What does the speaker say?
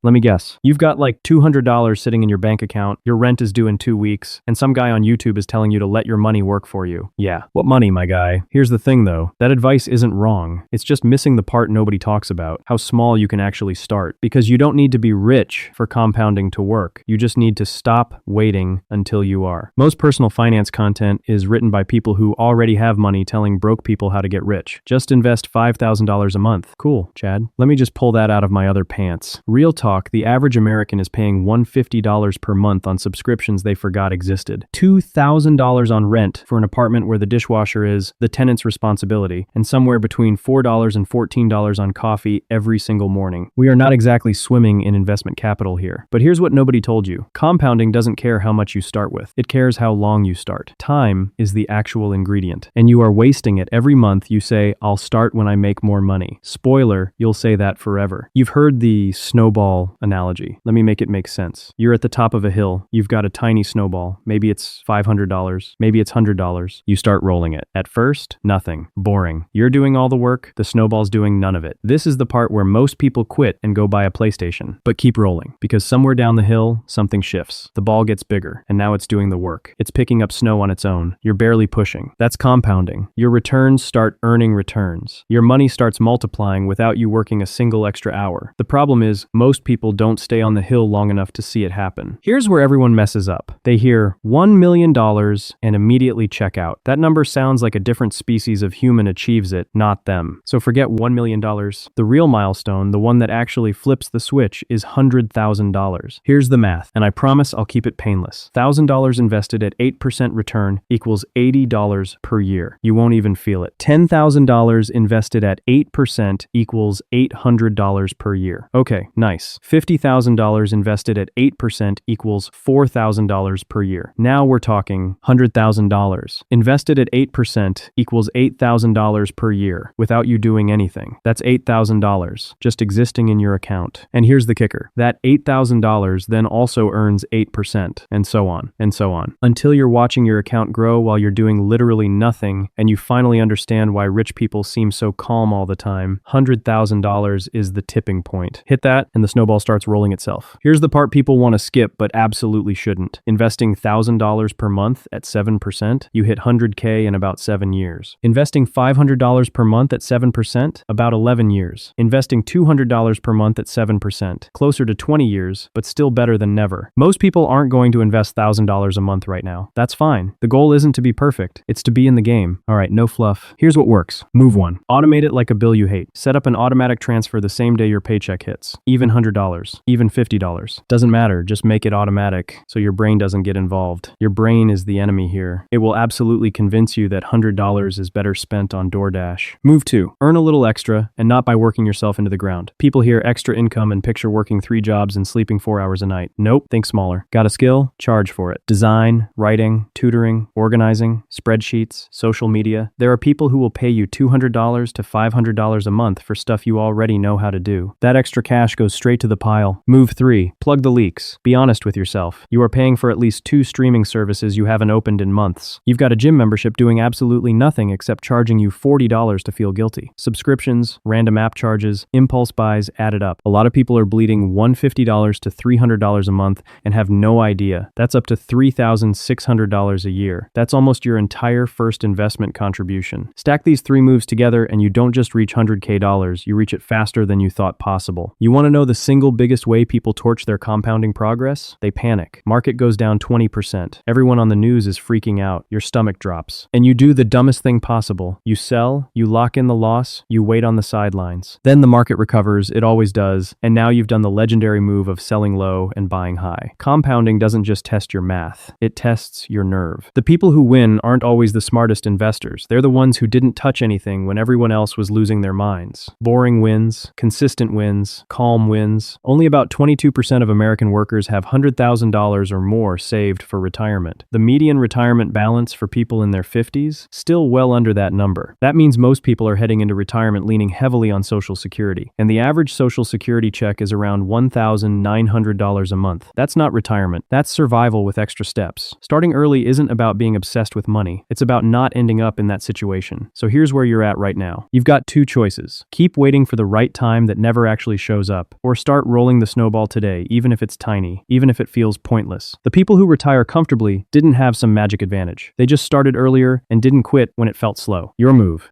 Let me guess. You've got like $200 sitting in your bank account, your rent is due in 2 weeks, and some guy on YouTube is telling you to let your money work for you. Yeah, what money, my guy? Here's the thing though, that advice isn't wrong. It's just missing the part nobody talks about, how small you can actually start. Because you don't need to be rich for compounding to work. You just need to stop waiting until you are. Most personal finance content is written by people who already have money telling broke people how to get rich. Just invest $5,000 a month. Cool, Chad. Let me just pull that out of my other pants. Real talk, the average American is paying $150 per month on subscriptions they forgot existed. $2,000 on rent for an apartment where the dishwasher is the tenant's responsibility, and somewhere between $4 and $14 on coffee every single morning. We are not exactly swimming in investment capital here. But here's what nobody told you. Compounding doesn't care how much you start with. It cares how long you start. Time is the actual ingredient, and you are wasting it every month you say, I'll start when I make more money. Spoiler, you'll say that forever. You've heard the snowball analogy. Let me make it make sense. You're at the top of a hill. You've got a tiny snowball. Maybe it's $500. Maybe it's $100. You start rolling it. At first, nothing. Boring. You're doing all the work. The snowball's doing none of it. This is the part where most people quit and go buy a PlayStation. But keep rolling, because somewhere down the hill, something shifts. The ball gets bigger, and now it's doing the work. It's picking up snow on its own. You're barely pushing. That's compounding. Your returns start earning returns. Your money starts multiplying without you working a single extra hour. The problem is, most people don't stay on the hill long enough to see it happen. Here's where everyone messes up. They hear $1 million and immediately check out. That number sounds like a different species of human achieves it, not them. So forget $1 million. The real milestone, the one that actually flips the switch, is $100,000. Here's the math, and I promise I'll keep it painless. $1,000 invested at 8% return equals $80 per year. You won't even feel it. $10,000 invested at 8% equals $800 per year. Okay, nice. $50,000 invested at 8% equals $4,000 per year. Now we're talking $100,000. Invested at 8% equals $8,000 per year without you doing anything. That's $8,000 just existing in your account. And here's the kicker. That $8,000 then also earns 8%, and so on, and so on. Until you're watching your account grow while you're doing literally nothing, and you finally understand why rich people seem so calm all the time. $100,000 is the tipping point. Hit that, and the snowball starts rolling itself. Here's the part people want to skip, but absolutely shouldn't. Investing $1,000 per month at 7%, you hit $100K in about 7 years. Investing $500 per month at 7%, about 11 years. Investing $200 per month at 7%, closer to 20 years, but still better than never. Most people aren't going to invest $1,000 a month right now. That's fine. The goal isn't to be perfect. It's to be in the game. All right, no fluff. Here's what works. Move 1. Automate it like a bill you hate. Set up an automatic transfer the same day your paycheck hits. Even $100, even $50. Doesn't matter. Just make it automatic so your brain doesn't get involved. Your brain is the enemy here. It will absolutely convince you that $100 is better spent on DoorDash. Move 2. Earn a little extra, and not by working yourself into the ground. People hear extra income and picture working 3 jobs and sleeping 4 hours a night. Nope, think smaller. Got a skill? Charge for it. Design, writing, tutoring, organizing, spreadsheets, social media. There are people who will pay you $200 to $500 a month for stuff you already know how to do. That extra cash goes straight to the pile. Move 3. Plug the leaks. Be honest with yourself. You are paying for at least 2 streaming services you haven't opened in months. You've got a gym membership doing absolutely nothing except charging you $40 to feel guilty. Subscriptions, random app charges, impulse buys added up. A lot of people are bleeding $150 to $300 a month and have no idea. That's up to $3,600 a year. That's almost your entire first investment contribution. Stack these 3 moves together and you don't just reach $100K, you reach it faster than you thought possible. You want to know the single biggest way people torch their compounding progress? They panic. Market goes down 20%. Everyone on the news is freaking out. Your stomach drops. And you do the dumbest thing possible. You sell, you lock in the loss, you wait on the sidelines. Then the market recovers, it always does, and now you've done the legendary move of selling low and buying high. Compounding doesn't just test your math, it tests your nerve. The people who win aren't always the smartest investors. They're the ones who didn't touch anything when everyone else was losing their minds. Boring wins, consistent wins, calm wins. Only about 22% of American workers have $100,000 or more saved for retirement. The median retirement balance for people in their 50s, still well under that number. That means most people are heading into retirement leaning heavily on Social Security, and the average Social Security check is around $1,900 a month. That's not retirement, that's survival with extra steps. Starting early isn't about being obsessed with money, it's about not ending up in that situation. So here's where you're at right now. You've got 2 choices. Keep waiting for the right time that never actually shows up, or start Start rolling the snowball today, even if it's tiny, even if it feels pointless. The people who retire comfortably didn't have some magic advantage. They just started earlier and didn't quit when it felt slow. Your move.